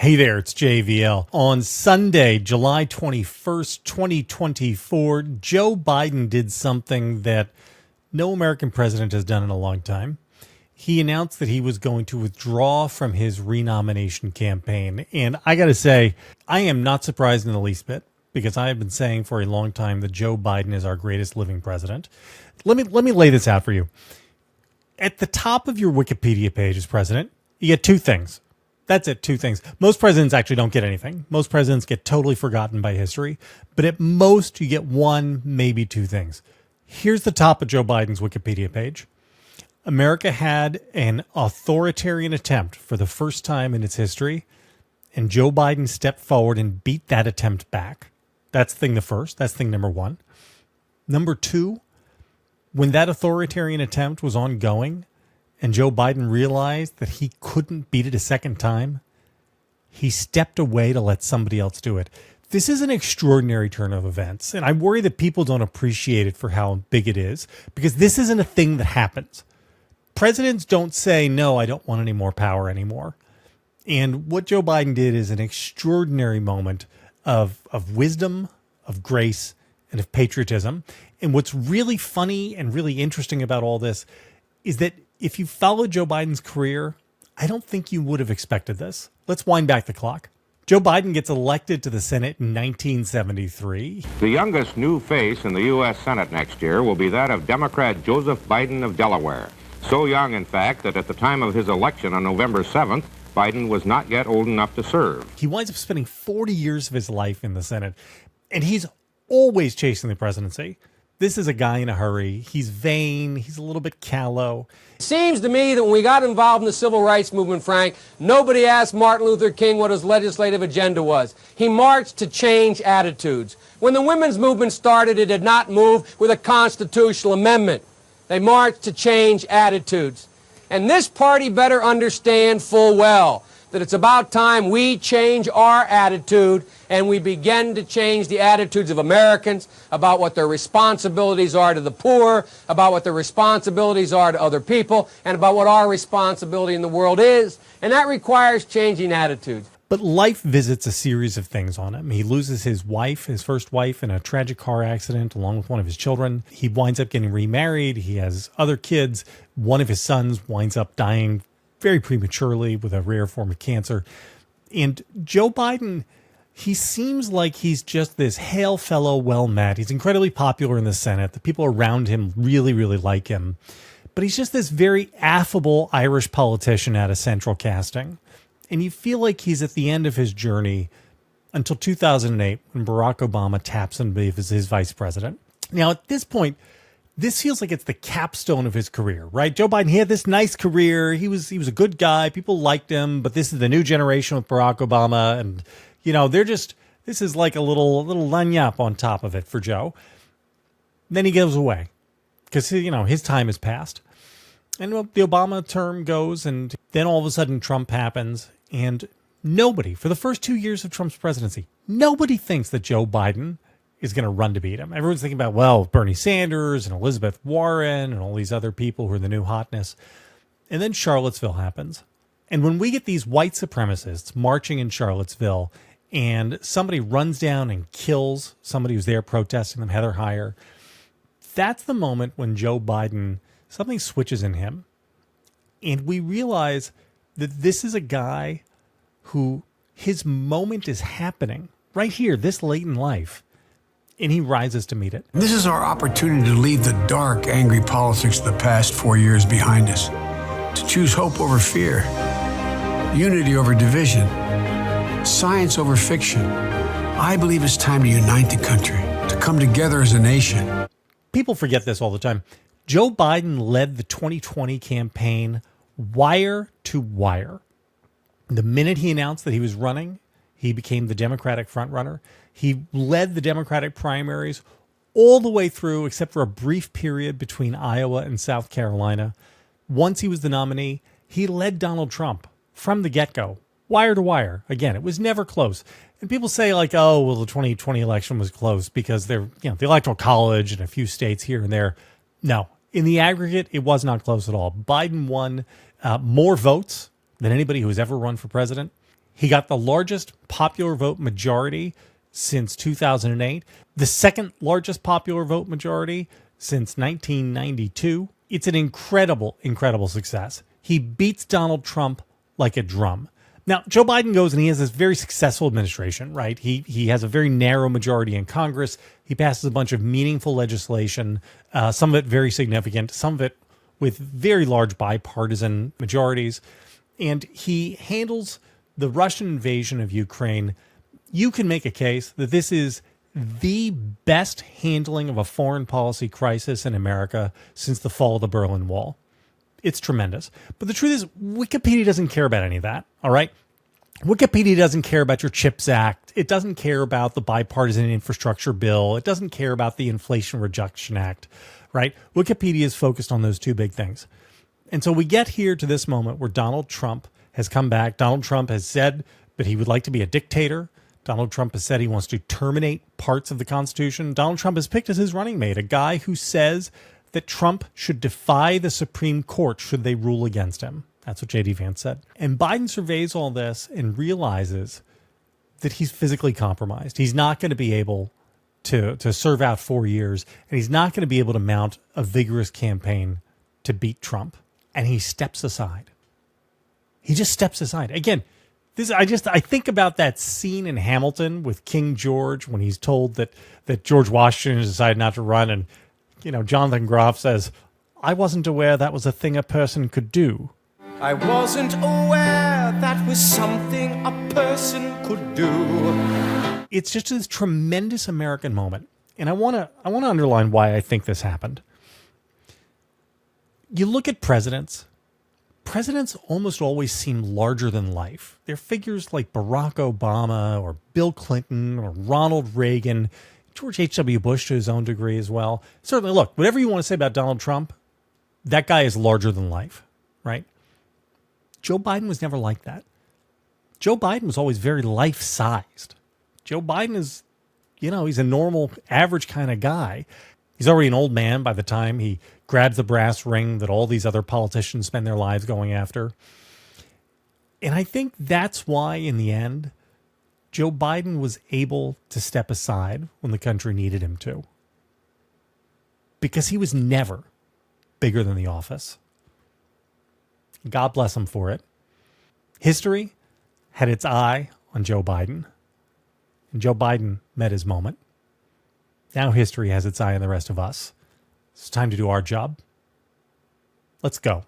Hey there, it's JVL. On Sunday, July 21st, 2024, Joe Biden did something that no American president has done in a long time. He announced that he was going to withdraw from his renomination campaign. And I got to say, I am not surprised in the least bit, because I have been saying for a long time that Joe Biden is our greatest living president. Let me lay this out for you. At the top of your Wikipedia page as president, you get two things. That's it, two things. Most presidents actually don't get anything. Most presidents get totally forgotten by history. But at most, you get one, maybe two things. Here's the top of Joe Biden's Wikipedia page. America had an authoritarian attempt for the first time in its history, and Joe Biden stepped forward and beat that attempt back. That's thing the first. That's thing number one. Number two, when that authoritarian attempt was ongoing, and Joe Biden realized that he couldn't beat it a second time, he stepped away to let somebody else do it. This is an extraordinary turn of events, and I worry that people don't appreciate it for how big it is, because this isn't a thing that happens. Presidents don't say, no, I don't want any more power anymore. And what Joe Biden did is an extraordinary moment of wisdom, of grace, and of patriotism. And what's really funny and really interesting about all this is that if you followed Joe Biden's career, I don't think you would have expected this. Let's wind back the clock. Joe Biden gets elected to the Senate in 1973. The youngest new face in the U.S. Senate next year will be that of Democrat Joseph Biden of Delaware. So young, in fact, that at the time of his election on November 7th, Biden was not yet old enough to serve. He winds up spending 40 years of his life in the Senate, and he's always chasing the presidency. This is a guy in a hurry. He's vain. He's a little bit callow. It seems to me that when we got involved in the civil rights movement, Frank, nobody asked Martin Luther King what his legislative agenda was. He marched to change attitudes. When the women's movement started, it did not move with a constitutional amendment. They marched to change attitudes. And this party better understand full well that it's about time we change our attitude and we begin to change the attitudes of Americans about what their responsibilities are to the poor, about what their responsibilities are to other people, and about what our responsibility in the world is. And that requires changing attitudes. But life visits a series of things on him. He loses his wife, his first wife, in a tragic car accident along with one of his children. He winds up getting remarried. He has other kids. One of his sons winds up dying very prematurely with a rare form of cancer. And Joe Biden, he seems like he's just this hail fellow, well met. He's incredibly popular in the Senate. The people around him really, really like him. But he's just this very affable Irish politician out of central casting. And you feel like he's at the end of his journey until 2008 when Barack Obama taps him as his vice president. Now, at this point, this feels like it's the capstone of his career, right? Joe Biden, he had this nice career. He was a good guy. People liked him, but this is the new generation with Barack Obama. And, you know, this is like a little lagniappe on top of it for Joe. Then he goes away because, you know, his time has passed. And the Obama term goes, and then all of a sudden Trump happens. And nobody, for the first 2 years of Trump's presidency, nobody thinks that Joe Biden is going to run to beat him. Everyone's thinking about, well, Bernie Sanders and Elizabeth Warren and all these other people who are the new hotness. And then Charlottesville happens. And when we get these white supremacists marching in Charlottesville and somebody runs down and kills somebody who's there protesting them, Heather Heyer, that's the moment when Joe Biden, something switches in him. And we realize that this is a guy who his moment is happening right here, this late in life. And he rises to meet it. This is our opportunity to leave the dark, angry politics of the past 4 years behind us, to choose hope over fear, unity over division, science over fiction. I believe it's time to unite the country, to come together as a nation. People forget this all the time. Joe Biden led the 2020 campaign wire to wire. The minute he announced that he was running, he became the Democratic frontrunner. He led the Democratic primaries all the way through, except for a brief period between Iowa and South Carolina. Once he was the nominee, he led Donald Trump from the get-go, wire to wire. Again, it was never close. And people say like, oh, well, the 2020 election was close because the Electoral College and a few states here and there. No, in the aggregate, it was not close at all. Biden won more votes than anybody who has ever run for president. He got the largest popular vote majority since 2008, the second largest popular vote majority since 1992. It's an incredible, incredible success. He beats Donald Trump like a drum. Now, Joe Biden goes and he has this very successful administration, right? He has a very narrow majority in Congress. He passes a bunch of meaningful legislation, some of it very significant, some of it with very large bipartisan majorities. And he handles the Russian invasion of Ukraine. You can make a case that this is the best handling of a foreign policy crisis in America since the fall of the Berlin Wall. It's tremendous. But the truth is, Wikipedia doesn't care about any of that, all right? Wikipedia doesn't care about your CHIPS Act. It doesn't care about the bipartisan infrastructure bill. It doesn't care about the Inflation Reduction Act, right? Wikipedia is focused on those two big things. And so we get here to this moment where Donald Trump has come back. Donald Trump has said that he would like to be a dictator. Donald Trump has said he wants to terminate parts of the Constitution. Donald Trump has picked as his running mate a guy who says that Trump should defy the Supreme Court should they rule against him. That's what J.D. Vance said. And Biden surveys all this and realizes that he's physically compromised. He's not going to be able to serve out 4 years, and he's not going to be able to mount a vigorous campaign to beat Trump. And he steps aside. He just steps aside. Again, I think about that scene in Hamilton with King George when he's told that George Washington has decided not to run, and Jonathan Groff says, "I wasn't aware that was a thing a person could do." I wasn't aware that was something a person could do. It's just this tremendous American moment, and I want to underline why I think this happened. You look at presidents. Presidents almost always seem larger than life. They're figures like Barack Obama or Bill Clinton or Ronald Reagan, George H.W. Bush to his own degree as well. Certainly, look, whatever you want to say about Donald Trump, that guy is larger than life, right? Joe Biden was never like that. Joe Biden was always very life-sized. Joe Biden is, he's a normal, average kind of guy. He's already an old man by the time he grabs the brass ring that all these other politicians spend their lives going after. And I think that's why, in the end, Joe Biden was able to step aside when the country needed him to. Because he was never bigger than the office. God bless him for it. History had its eye on Joe Biden, and Joe Biden met his moment. Now history has its eye on the rest of us. It's time to do our job. Let's go.